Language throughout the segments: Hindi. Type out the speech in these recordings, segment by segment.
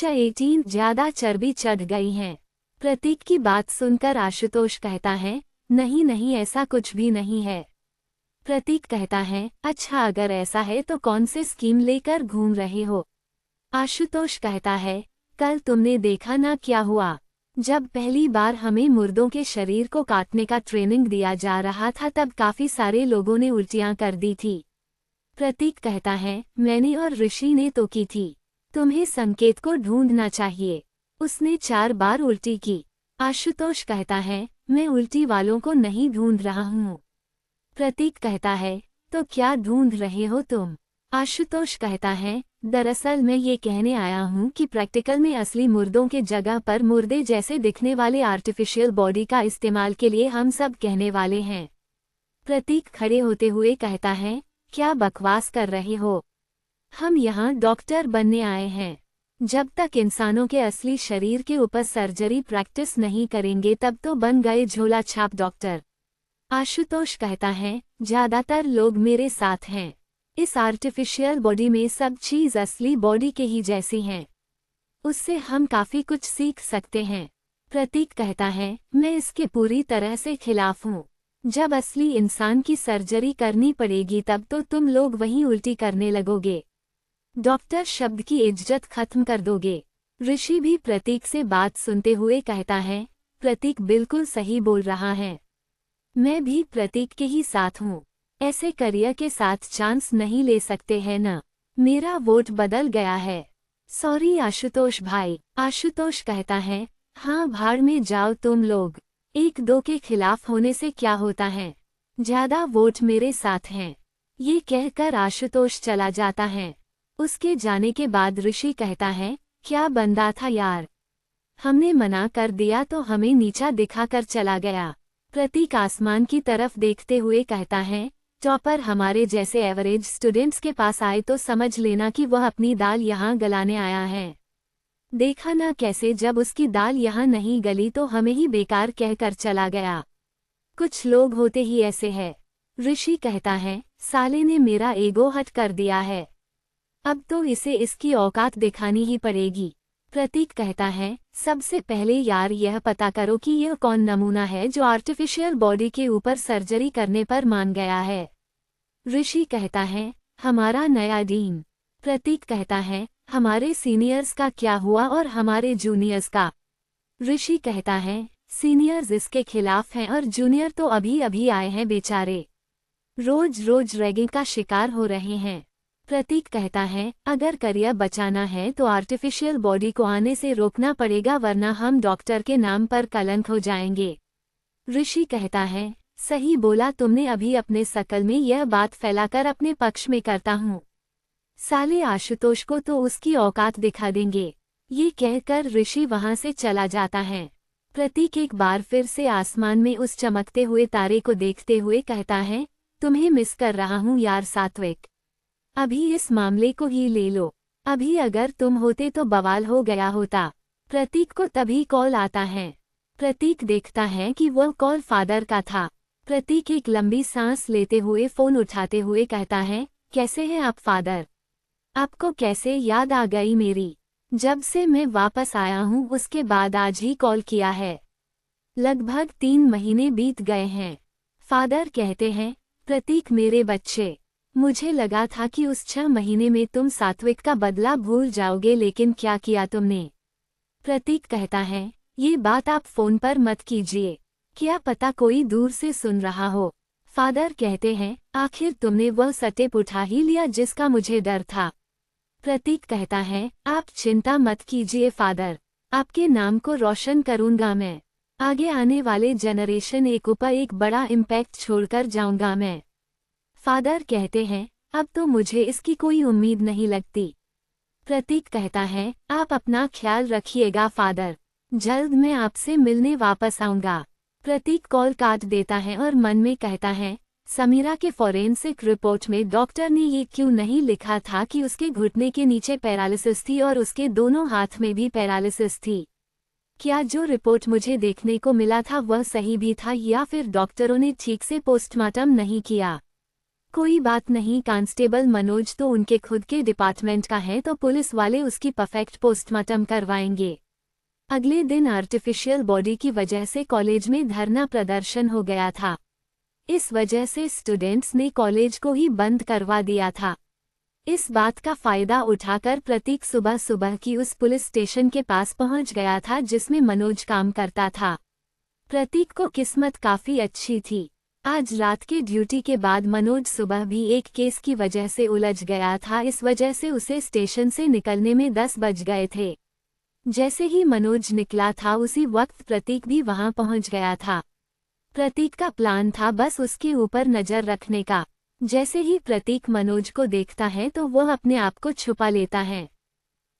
अच्छा 18 ज्यादा चर्बी चढ़ गई है। प्रतीक की बात सुनकर आशुतोष कहता है, नहीं नहीं ऐसा कुछ भी नहीं है। प्रतीक कहता है, अच्छा अगर ऐसा है तो कौन से स्कीम लेकर घूम रहे हो। आशुतोष कहता है, कल तुमने देखा ना क्या हुआ। जब पहली बार हमें मुर्दों के शरीर को काटने का ट्रेनिंग दिया जा रहा था तब काफी सारे लोगों ने उल्टियां कर दी थी। प्रतीक कहता है, मैंने और ऋषि ने तो की थी। तुम्हें संकेत को ढूंढना चाहिए। उसने 4 बार उल्टी की। आशुतोष कहता है, मैं उल्टी वालों को नहीं ढूंढ रहा हूँ। प्रतीक कहता है, तो क्या ढूंढ रहे हो तुम। आशुतोष कहता है, दरअसल मैं ये कहने आया हूँ कि प्रैक्टिकल में असली मुर्दों के जगह पर मुर्दे जैसे दिखने वाले आर्टिफिशियल बॉडी का इस्तेमाल के लिए हम सब कहने वाले हैं। प्रतीक खड़े होते हुए कहता है, क्या बकवास कर रहे हो। हम यहाँ डॉक्टर बनने आए हैं। जब तक इंसानों के असली शरीर के ऊपर सर्जरी प्रैक्टिस नहीं करेंगे तब तो बन गए झोला छाप डॉक्टर। आशुतोष कहता है, ज्यादातर लोग मेरे साथ हैं। इस आर्टिफिशियल बॉडी में सब चीज असली बॉडी के ही जैसी हैं। उससे हम काफी कुछ सीख सकते हैं। प्रतीक कहता है, मैं इसके पूरी तरह से खिलाफ हूँ। जब असली इंसान की सर्जरी करनी पड़ेगी तब तो तुम लोग वहीं उल्टी करने लगोगे। डॉक्टर शब्द की इज्जत खत्म कर दोगे। ऋषि भी प्रतीक से बात सुनते हुए कहता है, प्रतीक बिल्कुल सही बोल रहा है। मैं भी प्रतीक के ही साथ हूँ। ऐसे करियर के साथ चांस नहीं ले सकते हैं न। मेरा वोट बदल गया है। सॉरी आशुतोष भाई। आशुतोष कहता है, हाँ भाड़ में जाओ तुम लोग। 1-2 के खिलाफ होने से क्या होता है। ज्यादा वोट मेरे साथ हैं। ये कहकर आशुतोष चला जाता है। उसके जाने के बाद ऋषि कहता है, क्या बंदा था यार। हमने मना कर दिया तो हमें नीचा दिखाकर चला गया। प्रतीक आसमान की तरफ देखते हुए कहता है, टॉपर हमारे जैसे एवरेज स्टूडेंट्स के पास आए तो समझ लेना कि वह अपनी दाल यहाँ गलाने आया है। देखा ना कैसे जब उसकी दाल यहाँ नहीं गली तो हमें ही बेकार कहकर चला गया। कुछ लोग होते ही ऐसे हैं। ऋषि कहता है, साले ने मेरा ईगो हट कर दिया है। अब तो इसे इसकी औकात दिखानी ही पड़ेगी। प्रतीक कहता है, सबसे पहले यार यह पता करो कि यह कौन नमूना है जो आर्टिफिशियल बॉडी के ऊपर सर्जरी करने पर मान गया है। ऋषि कहता है, हमारा नया डीन। प्रतीक कहता है, हमारे सीनियर्स का क्या हुआ और हमारे जूनियर्स का। ऋषि कहता है, सीनियर्स इसके खिलाफ हैं और जूनियर तो अभी अभी आए हैं बेचारे। रोज रोज रैगिंग का शिकार हो रहे हैं। प्रतीक कहता है, अगर करियर बचाना है तो आर्टिफिशियल बॉडी को आने से रोकना पड़ेगा वरना हम डॉक्टर के नाम पर कलंक हो जाएंगे। ऋषि कहता है, सही बोला तुमने। अभी अपने शकल में यह बात फैलाकर अपने पक्ष में करता हूँ। साले आशुतोष को तो उसकी औकात दिखा देंगे। ये कहकर ऋषि वहां से चला जाता है। प्रतीक एक बार फिर से आसमान में उस चमकते हुए तारे को देखते हुए कहता है, तुम्हें मिस कर रहा हूँ यार सात्विक। अभी इस मामले को ही ले लो। अभी अगर तुम होते तो बवाल हो गया होता। प्रतीक को तभी कॉल आता है। प्रतीक देखता है कि वह कॉल फादर का था। प्रतीक एक लंबी सांस लेते हुए फोन उठाते हुए कहता है, कैसे हैं आप फादर। आपको कैसे याद आ गई मेरी। जब से मैं वापस आया हूँ उसके बाद आज ही कॉल किया है। लगभग 3 महीने बीत गए हैं। फादर कहते हैं, प्रतीक मेरे बच्चे, मुझे लगा था कि उस 6 महीने में तुम सात्विक का बदला भूल जाओगे लेकिन क्या किया तुमने। प्रतीक कहता है, ये बात आप फोन पर मत कीजिए। क्या पता कोई दूर से सुन रहा हो। फादर कहते हैं, आखिर तुमने वह स्टेप उठा ही लिया जिसका मुझे डर था। प्रतीक कहता है, आप चिंता मत कीजिए फादर। आपके नाम को रोशन करूंगा मैं। आगे आने वाले जनरेशन एक ऊपर एक बड़ा इम्पैक्ट छोड़कर जाऊंगा मैं। फादर कहते हैं, अब तो मुझे इसकी कोई उम्मीद नहीं लगती। प्रतीक कहता है, आप अपना ख्याल रखिएगा फादर। जल्द मैं आपसे मिलने वापस आऊंगा। प्रतीक कॉल काट देता है और मन में कहता है, समीरा के फॉरेंसिक रिपोर्ट में डॉक्टर ने ये क्यों नहीं लिखा था कि उसके घुटने के नीचे पैरालिसिस थी और उसके दोनों हाथ में भी पैरालिसिस थी। क्या जो रिपोर्ट मुझे देखने को मिला था वह सही भी था या फिर डॉक्टरों ने ठीक से पोस्टमार्टम नहीं किया। कोई बात नहीं कांस्टेबल मनोज तो उनके खुद के डिपार्टमेंट का है तो पुलिस वाले उसकी परफेक्ट पोस्टमार्टम करवाएंगे। अगले दिन आर्टिफिशियल बॉडी की वजह से कॉलेज में धरना प्रदर्शन हो गया था। इस वजह से स्टूडेंट्स ने कॉलेज को ही बंद करवा दिया था। इस बात का फायदा उठाकर प्रतीक सुबह सुबह की उस पुलिस स्टेशन के पास पहुंच गया था जिसमें मनोज काम करता था। प्रतीक को किस्मत काफी अच्छी थी। आज रात के ड्यूटी के बाद मनोज सुबह भी एक केस की वजह से उलझ गया था। इस वजह से उसे स्टेशन से निकलने में 10 बज गए थे। जैसे ही मनोज निकला था उसी वक्त प्रतीक भी वहां पहुंच गया था। प्रतीक का प्लान था बस उसके ऊपर नजर रखने का। जैसे ही प्रतीक मनोज को देखता है तो वह अपने आप को छुपा लेता है।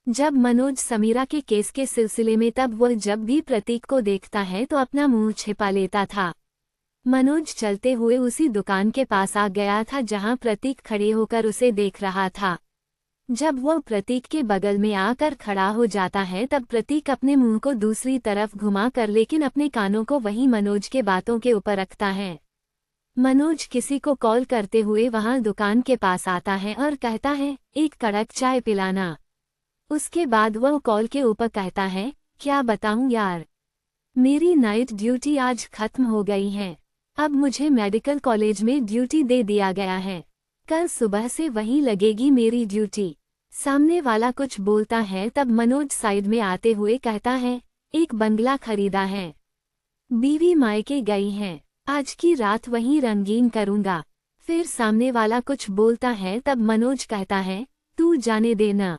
जब मनोज समीरा के केस के सिलसिले में तब वह जब भी प्रतीक को देखता है तो अपना मुंह छिपा लेता था। मनोज चलते हुए उसी दुकान के पास आ गया था जहां प्रतीक खड़े होकर उसे देख रहा था। जब वह प्रतीक के बगल में आकर खड़ा हो जाता है तब प्रतीक अपने मुंह को दूसरी तरफ घुमा कर लेकिन अपने कानों को वहीं मनोज के बातों के ऊपर रखता है। मनोज किसी को कॉल करते हुए वहां दुकान के पास आता है और कहता है एक कड़क चाय पिलाना। उसके बाद वह कॉल के ऊपर कहता है क्या बताऊं यार, मेरी नाइट ड्यूटी आज खत्म हो गई है। अब मुझे मेडिकल कॉलेज में ड्यूटी दे दिया गया है। कल सुबह से वहीं लगेगी मेरी ड्यूटी। सामने वाला कुछ बोलता है तब मनोज साइड में आते हुए कहता है एक बंगला खरीदा है, बीवी मायके गई हैं, आज की रात वहीं रंगीन करूंगा। फिर सामने वाला कुछ बोलता है तब मनोज कहता है तू जाने देना,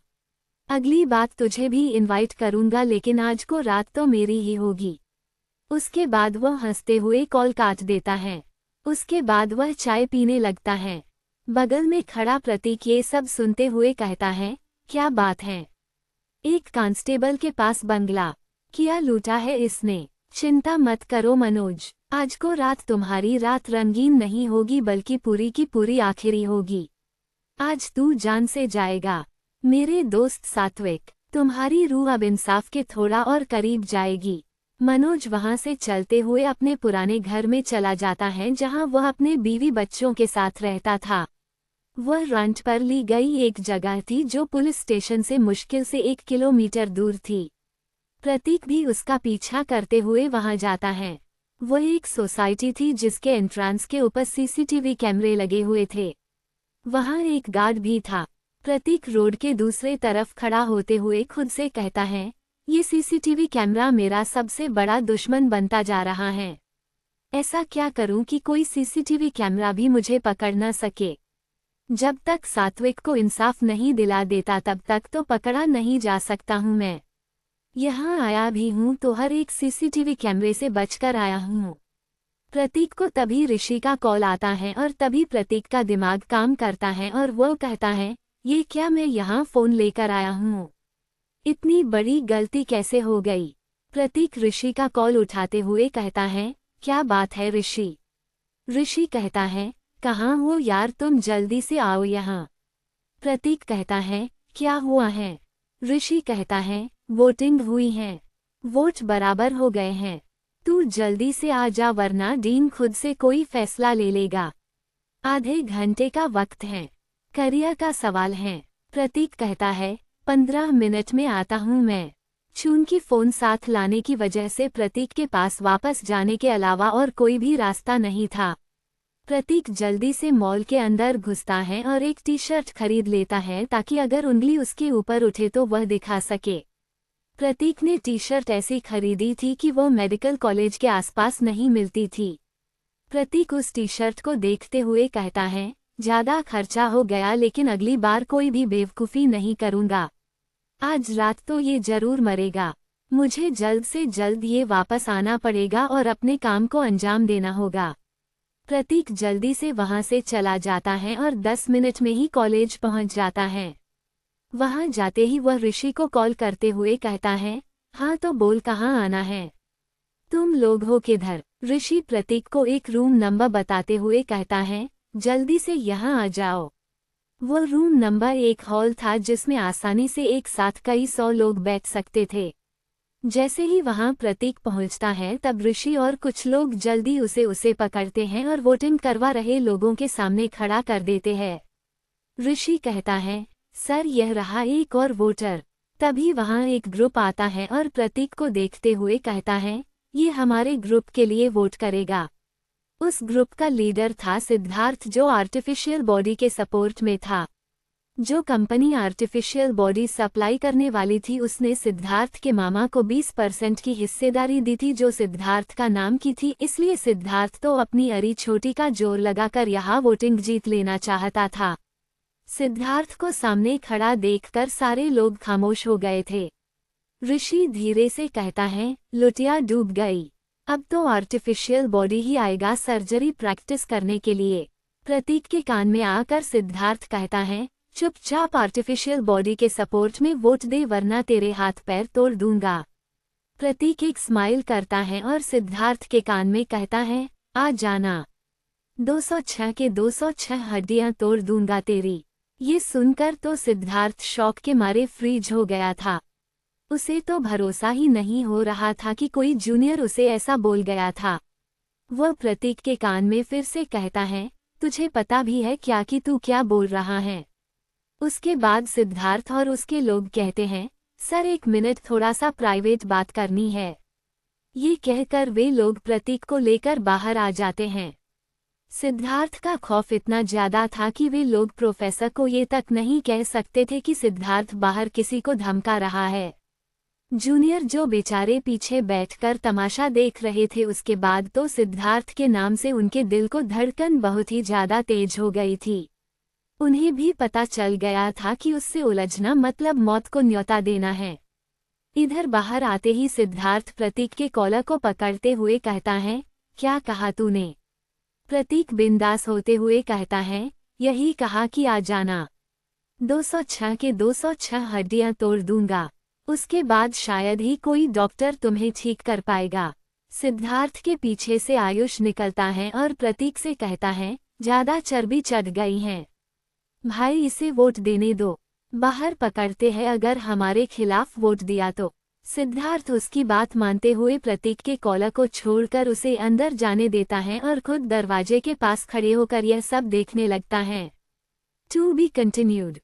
अगली बात तुझे भी इनवाइट करूंगा लेकिन आज को रात तो मेरी ही होगी। उसके बाद वह हंसते हुए कॉल काट देता है। उसके बाद वह चाय पीने लगता है। बगल में खड़ा प्रतीक ये सब सुनते हुए कहता है क्या बात है, एक कांस्टेबल के पास बंगला, क्या लूटा है इसने। चिंता मत करो मनोज, आज को रात तुम्हारी रात रंगीन नहीं होगी बल्कि पूरी की पूरी आखिरी होगी। आज तू जान से जाएगा मेरे दोस्त सात्विक, तुम्हारी रूह अब इंसाफ के थोड़ा और करीब जाएगी। मनोज वहां से चलते हुए अपने पुराने घर में चला जाता है जहां वह अपने बीवी बच्चों के साथ रहता था। वह रेंट पर ली गई एक जगह थी जो पुलिस स्टेशन से मुश्किल से 1 किलोमीटर दूर थी। प्रतीक भी उसका पीछा करते हुए वहां जाता है। वह एक सोसाइटी थी जिसके एंट्रेंस के ऊपर सीसीटीवी कैमरे लगे हुए थे। वहां एक गार्ड भी था। प्रतीक रोड के दूसरे तरफ खड़ा होते हुए खुद से कहता है ये सीसीटीवी कैमरा मेरा सबसे बड़ा दुश्मन बनता जा रहा है। ऐसा क्या करूं कि कोई सीसीटीवी कैमरा भी मुझे पकड़ न सके। जब तक सात्विक को इंसाफ नहीं दिला देता तब तक तो पकड़ा नहीं जा सकता हूं मैं। यहाँ आया भी हूं तो हर एक सीसीटीवी कैमरे से बचकर आया हूं। प्रतीक को तभी ऋषि का कॉल आता है और तभी प्रतीक का दिमाग काम करता है और वो कहता है ये क्या मैं यहाँ फ़ोन लेकर आया हूँ, इतनी बड़ी गलती कैसे हो गई। प्रतीक ऋषि का कॉल उठाते हुए कहता है क्या बात है ऋषि। ऋषि कहता है कहाँ हो यार, तुम जल्दी से आओ यहाँ। प्रतीक कहता है क्या हुआ है। ऋषि कहता है वोटिंग हुई है, वोट बराबर हो गए हैं, तू जल्दी से आ जा वरना डीन खुद से कोई फैसला ले लेगा। आधे घंटे का वक्त है, करियर का सवाल है। प्रतीक कहता है 15 मिनट में आता हूँ मैं। चूंकि फ़ोन साथ लाने की वजह से प्रतीक के पास वापस जाने के अलावा और कोई भी रास्ता नहीं था। प्रतीक जल्दी से मॉल के अंदर घुसता है और एक टी शर्ट खरीद लेता है ताकि अगर उंगली उसके ऊपर उठे तो वह दिखा सके। प्रतीक ने टी शर्ट ऐसी खरीदी थी कि वो मेडिकल कॉलेज के आसपास नहीं मिलती थी। प्रतीक उस टी शर्ट को देखते हुए कहता है ज़्यादा खर्चा हो गया लेकिन अगली बार कोई भी बेवकूफ़ी नहीं करूँगा। आज रात तो ये जरूर मरेगा। मुझे जल्द से जल्द ये वापस आना पड़ेगा और अपने काम को अंजाम देना होगा। प्रतीक जल्दी से वहां से चला जाता है और 10 मिनट में ही कॉलेज पहुंच जाता है। वहां जाते ही वह ऋषि को कॉल करते हुए कहता है हाँ तो बोल कहाँ आना है, तुम लोग हो किधर। ऋषि प्रतीक को एक रूम नंबर बताते हुए कहता है जल्दी से यहाँ आ जाओ। वो रूम नंबर 1 हॉल था जिसमें आसानी से एक साथ कई 100 लोग बैठ सकते थे। जैसे ही वहां प्रतीक पहुंचता है तब ऋषि और कुछ लोग जल्दी उसे पकड़ते हैं और वोटिंग करवा रहे लोगों के सामने खड़ा कर देते हैं। ऋषि कहता है, सर यह रहा एक और वोटर। तभी वहां एक ग्रुप आता है और प्रतीक को देखते हुए कहता है, ये हमारे ग्रुप के लिए वोट करेगा। उस ग्रुप का लीडर था सिद्धार्थ, जो आर्टिफिशियल बॉडी के सपोर्ट में था। जो कंपनी आर्टिफिशियल बॉडी सप्लाई करने वाली थी उसने सिद्धार्थ के मामा को 20% की हिस्सेदारी दी थी, जो सिद्धार्थ का नाम की थी। इसलिए सिद्धार्थ तो अपनी अरी छोटी का जोर लगाकर यहाँ वोटिंग जीत लेना चाहता था। सिद्धार्थ को सामने खड़ा देखकर सारे लोग खामोश हो गए थे। ऋषि धीरे से कहता है, लुटिया डूब गई। अब तो आर्टिफिशियल बॉडी ही आएगा सर्जरी प्रैक्टिस करने के लिए। प्रतीक के कान में आकर सिद्धार्थ कहता है, चुपचाप आर्टिफिशियल बॉडी के सपोर्ट में वोट दे वरना तेरे हाथ पैर तोड़ दूंगा। प्रतीक एक स्माइल करता है और सिद्धार्थ के कान में कहता है, आ जाना, 206 के 206 हड्डियां तोड़ दूंगा तेरी। ये सुनकर तो सिद्धार्थ शॉक के मारे फ्रीज हो गया था। उसे तो भरोसा ही नहीं हो रहा था कि कोई जूनियर उसे ऐसा बोल गया था। वह प्रतीक के कान में फिर से कहता है, तुझे पता भी है क्या कि तू क्या बोल रहा है। उसके बाद सिद्धार्थ और उसके लोग कहते हैं, सर एक मिनट, थोड़ा सा प्राइवेट बात करनी है। ये कहकर वे लोग प्रतीक को लेकर बाहर आ जाते हैं। सिद्धार्थ का खौफ इतना ज्यादा था कि वे लोग प्रोफेसर को ये तक नहीं कह सकते थे कि सिद्धार्थ बाहर किसी को धमका रहा है। जूनियर जो बेचारे पीछे बैठकर तमाशा देख रहे थे, उसके बाद तो सिद्धार्थ के नाम से उनके दिल को धड़कन बहुत ही ज्यादा तेज हो गई थी। उन्हें भी पता चल गया था कि उससे उलझना मतलब मौत को न्योता देना है। इधर बाहर आते ही सिद्धार्थ प्रतीक के कॉलर को पकड़ते हुए कहता है, क्या कहा तूने? प्रतीक बिंदास होते हुए कहता है, यही कहा कि आ जाना, 206 के 206 हड्डियां तोड़ दूंगा। उसके बाद शायद ही कोई डॉक्टर तुम्हें ठीक कर पाएगा। सिद्धार्थ के पीछे से आयुष निकलता है और प्रतीक से कहता है, ज्यादा चर्बी चढ़ गई है भाई, इसे वोट देने दो। बाहर पकड़ते हैं, अगर हमारे खिलाफ वोट दिया तो। सिद्धार्थ उसकी बात मानते हुए प्रतीक के कॉलर को छोड़कर उसे अंदर जाने देता है और खुद दरवाजे के पास खड़े होकर यह सब देखने लगता है। To be continued.